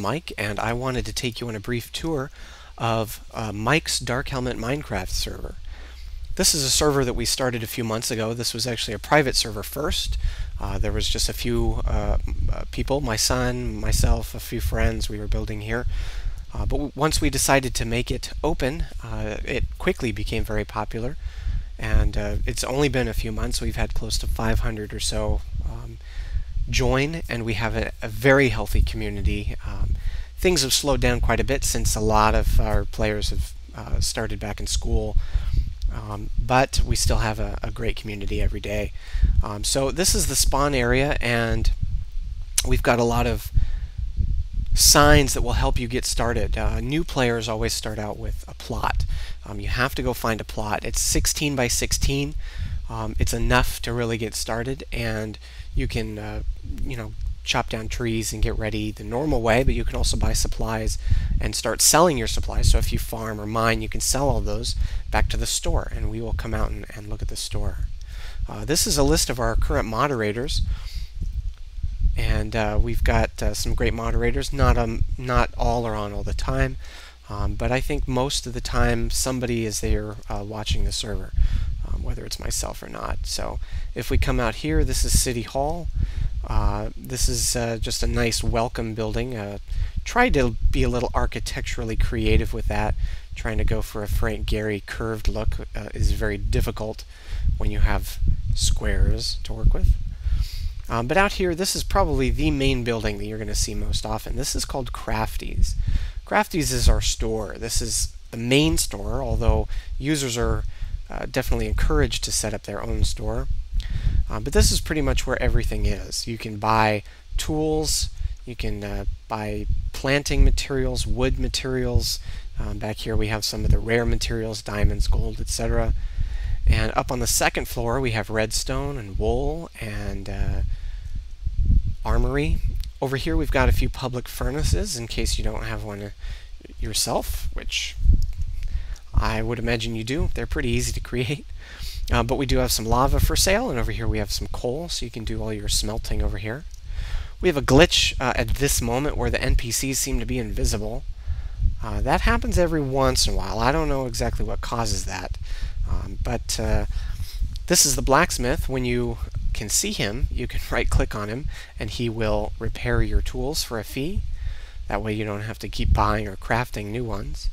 Mike, and I wanted to take you on a brief tour of Mike's DarkHelmet Minecraft server. This is a server that we started a few months ago. This was actually a private server first. There was just a few people, my son, myself, a few friends we were building here. But once we decided to make it open, it quickly became very popular. And it's only been a few months. We've had close to 500 or so join, and we have a very healthy community. Things have slowed down quite a bit since a lot of our players have started back in school, but we still have a great community every day. So this is the spawn area, and we've got a lot of signs that will help you get started. New players always start out with a plot. You have to go find a plot. It's 16 by 16. It's enough to really get started, and you can chop down trees and get ready the normal way, but you can also buy supplies and start selling your supplies. So if you farm or mine, you can sell all those back to the store, and we will come out and look at the store. This is a list of our current moderators, and we've got some great moderators. Not all are on all the time, but I think most of the time somebody is there watching the server, whether it's myself or not. So if we come out here, this is City Hall. This is just a nice welcome building. Tried to be a little architecturally creative with that. Trying to go for a Frank Gehry curved look is very difficult when you have squares to work with. But out here, this is probably the main building that you're going to see most often. This is called Crafty's. Crafty's is our store. This is the main store, although users are definitely encouraged to set up their own store. But this is pretty much where everything is. You can buy tools, you can buy planting materials, wood materials. Back here we have some of the rare materials, diamonds, gold, etc. And up on the second floor we have redstone and wool and armory. Over here we've got a few public furnaces in case you don't have one yourself, which I would imagine you do. They're pretty easy to create. But we do have some lava for sale, and over here we have some coal, so you can do all your smelting over here. We have a glitch at this moment where the NPCs seem to be invisible. That happens every once in a while. I don't know exactly what causes that. But this is the blacksmith. When you can see him, you can right-click on him, and he will repair your tools for a fee. That way you don't have to keep buying or crafting new ones.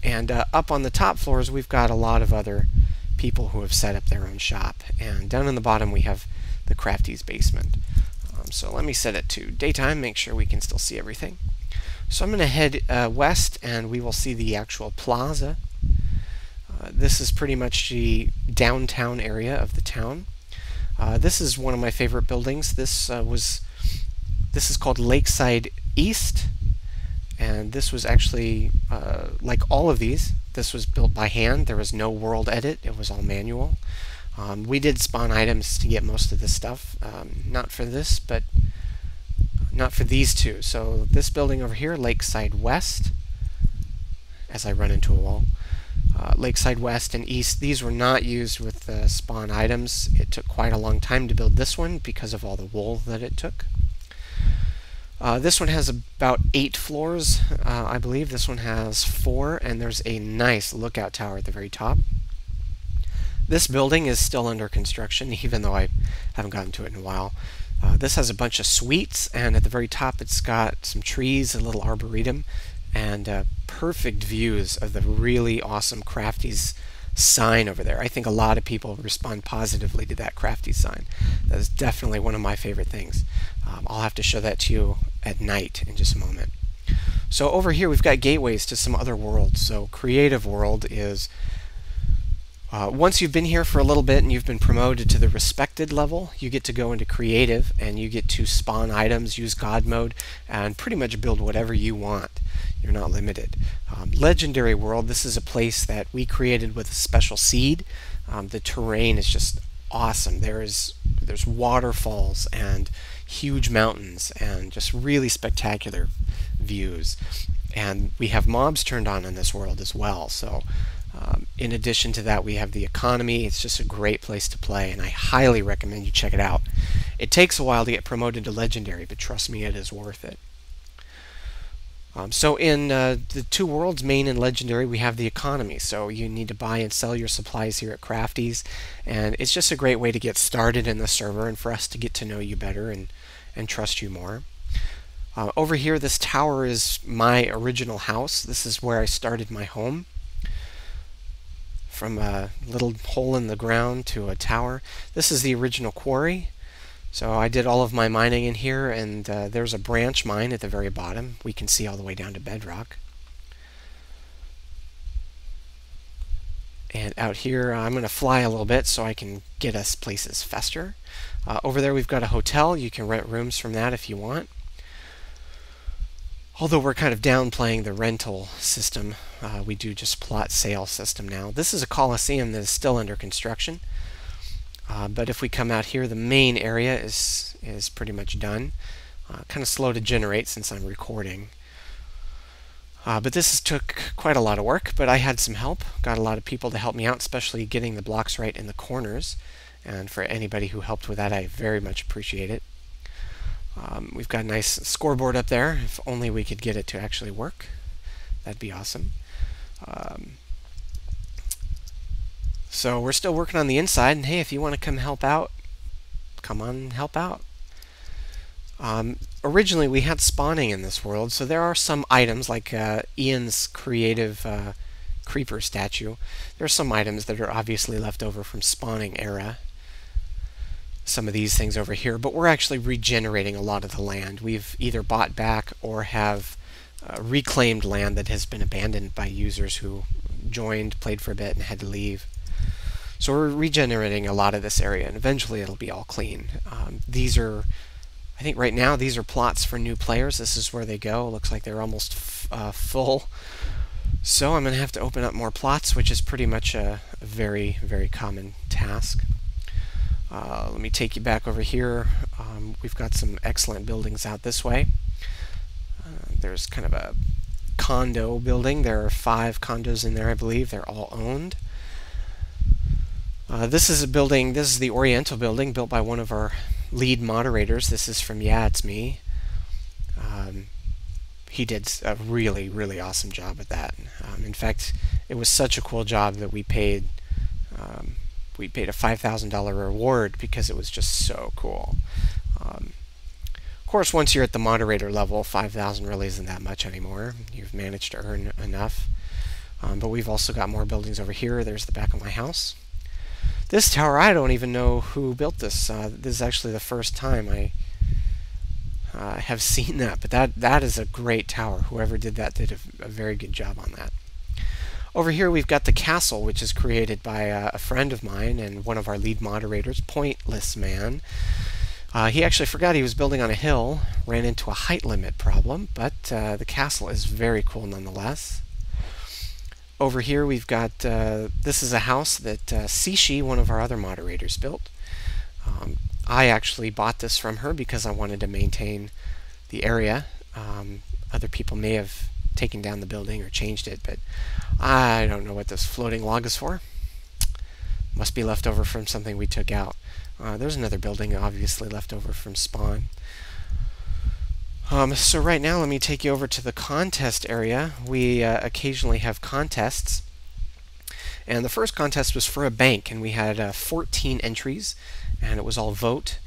And up on the top floors, we've got a lot of other people who have set up their own shop. And down in the bottom, we have the Crafty's basement. So let me set it to daytime, make sure we can still see everything. So I'm going to head west, and we will see the actual plaza. This is pretty much the downtown area of the town. This is one of my favorite buildings. This is called Lakeside East, and this was actually like all of these. This was built by hand. There was no world edit. It was all manual. We did spawn items to get most of this stuff. Not for this, but not for these two. So this building over here, Lakeside West, as I run into a wall. Lakeside West and East, these were not used with spawn items. It took quite a long time to build this one because of all the wool that it took. This one has about 8 floors, I believe. This one has 4, and there's a nice lookout tower at the very top. This building is still under construction, even though I haven't gotten to it in a while. This has a bunch of suites, and at the very top it's got some trees, a little arboretum, and perfect views of the really awesome Crafty's sign over there. I think a lot of people respond positively to that Crafty's sign. That is definitely one of my favorite things. I'll have to show that to you at night in just a moment. So over here we've got gateways to some other worlds. So Creative World is once you've been here for a little bit and you've been promoted to the respected level, you get to go into Creative and you get to spawn items, use God mode, and pretty much build whatever you want. You're not limited. Legendary World, this is a place that we created with a special seed. The terrain is just awesome. There's waterfalls and huge mountains and just really spectacular views. And we have mobs turned on in this world as well. So in addition to that, we have the economy. It's just a great place to play, and I highly recommend you check it out. It takes a while to get promoted to legendary, but trust me, it is worth it. So in the two worlds, main and legendary, we have the economy. So you need to buy and sell your supplies here at Crafties, and it's just a great way to get started in the server and for us to get to know you better and trust you more. Over here, this tower is my original house. This is where I started my home. From a little hole in the ground to a tower. This is the original quarry. So I did all of my mining in here, and there's a branch mine at the very bottom. We can see all the way down to bedrock. And out here, I'm going to fly a little bit so I can get us places faster. Over there we've got a hotel. You can rent rooms from that if you want. Although we're kind of downplaying the rental system, we do just plot sale system now. This is a coliseum that is still under construction. But if we come out here, the main area is pretty much done. Kind of slow to generate since I'm recording. But this took quite a lot of work, but I had some help. Got a lot of people to help me out, especially getting the blocks right in the corners. And for anybody who helped with that, I very much appreciate it. We've got a nice scoreboard up there. If only we could get it to actually work. That'd be awesome. So we're still working on the inside, and hey, if you want to come help out, come on and help out. Originally we had spawning in this world, so there are some items like Ian's creative creeper statue. There are some items that are obviously left over from spawning era. Some of these things over here, but we're actually regenerating a lot of the land. We've either bought back or have reclaimed land that has been abandoned by users who joined, played for a bit, and had to leave. So we're regenerating a lot of this area, and eventually it'll be all clean. These are, I think right now, these are plots for new players. This is where they go. It looks like they're almost full. So I'm going to have to open up more plots, which is pretty much a very, very common task. Let me take you back over here. We've got some excellent buildings out this way. There's kind of a condo building. There are 5 condos in there, I believe. They're all owned. This is a building, this is the Oriental building built by one of our lead moderators. This is from Yeah, It's Me. He did a really, really awesome job at that. In fact, it was such a cool job that we paid a $5,000 reward because it was just so cool. Of course, once you're at the moderator level, $5,000 really isn't that much anymore. You've managed to earn enough. But we've also got more buildings over here. There's the back of my house. This tower, I don't even know who built this. This is actually the first time I have seen that. But that is a great tower. Whoever did that did a very good job on that. Over here we've got the castle, which is created by a friend of mine and one of our lead moderators, Pointless Man. He actually forgot he was building on a hill, ran into a height limit problem, but the castle is very cool nonetheless. Over here we've got, this is a house that Sishi, one of our other moderators, built. I actually bought this from her because I wanted to maintain the area. Other people may have taken down the building or changed it, but I don't know what this floating log is for. Must be left over from something we took out. There's another building obviously left over from spawn. So right now let me take you over to the contest area. We occasionally have contests, and the first contest was for a bank, and we had 14 entries, and it was all vote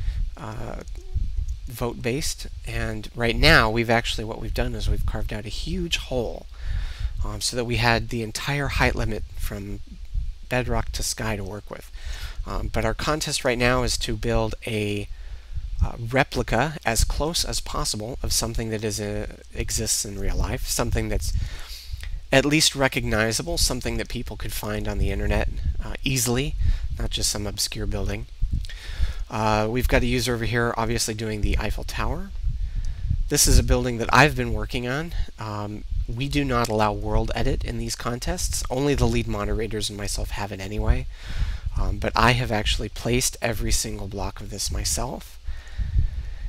based. And right now what we've done is we've carved out a huge hole so that we had the entire height limit from bedrock to sky to work with. But our contest right now is to build a replica as close as possible of something that exists in real life, something that's at least recognizable, something that people could find on the internet easily, not just some obscure building. We've got a user over here obviously doing the Eiffel Tower. This is a building that I've been working on. We do not allow world edit in these contests. Only the lead moderators and myself have it anyway. But I have actually placed every single block of this myself.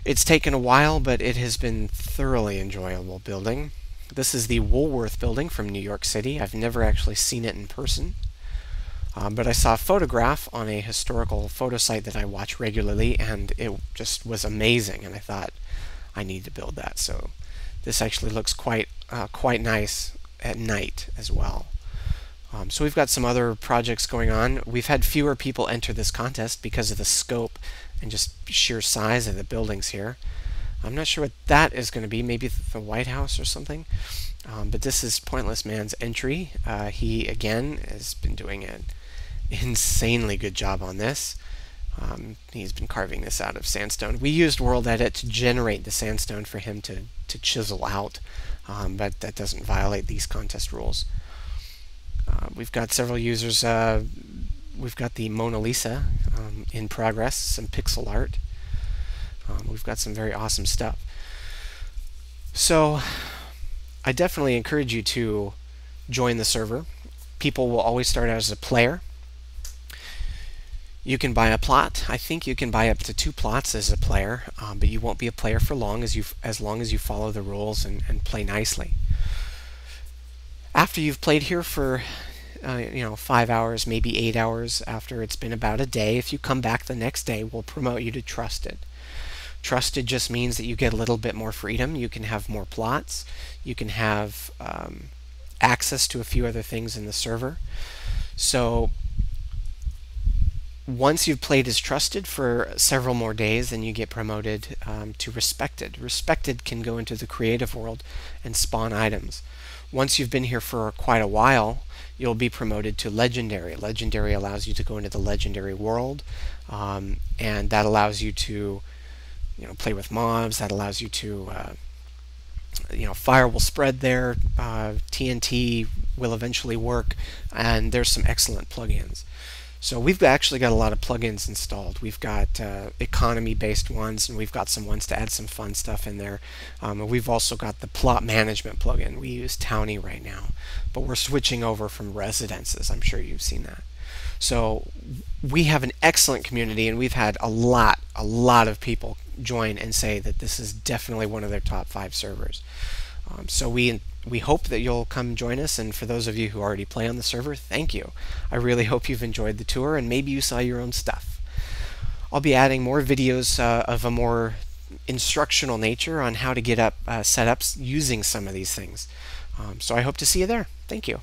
It's taken a while, but it has been thoroughly enjoyable building. This is the Woolworth building from New York City. I've never actually seen it in person. But I saw a photograph on a historical photo site that I watch regularly, and it just was amazing, and I thought I need to build that. So this actually looks quite quite nice at night as well. So we've got some other projects going on. We've had fewer people enter this contest because of the scope and just sheer size of the buildings here. I'm not sure what that is going to be, maybe the White House or something. But this is Pointless Man's entry. He, again, has been doing an insanely good job on this. He's been carving this out of sandstone. We used World Edit to generate the sandstone for him to chisel out, but that doesn't violate these contest rules. We've got several users. We've got the Mona Lisa in progress, some pixel art. We've got some very awesome stuff. So I definitely encourage you to join the server. People will always start out as a player. You can buy a plot. I think you can buy up to 2 plots as a player, but you won't be a player for long as long as you follow the rules and play nicely. After you've played here for 5 hours, maybe 8 hours, after it's been about a day, if you come back the next day, we'll promote you to Trusted. Trusted just means that you get a little bit more freedom. You can have more plots. You can have access to a few other things in the server. So once you've played as Trusted for several more days, then you get promoted to Respected. Respected can go into the creative world and spawn items. Once you've been here for quite a while, you'll be promoted to Legendary. Legendary allows you to go into the Legendary world, and that allows you to play with mobs. That allows you to fire will spread there, TNT will eventually work, and there's some excellent plugins. So we've actually got a lot of plugins installed. We've got economy-based ones, and we've got some ones to add some fun stuff in there. We've also got the plot management plugin. We use Townie right now, but we're switching over from residences. I'm sure you've seen that. So we have an excellent community, and we've had a lot of people join and say that this is definitely one of their top 5 servers. So we hope that you'll come join us, and for those of you who already play on the server, thank you. I really hope you've enjoyed the tour, and maybe you saw your own stuff. I'll be adding more videos of a more instructional nature on how to get up setups using some of these things. So I hope to see you there. Thank you.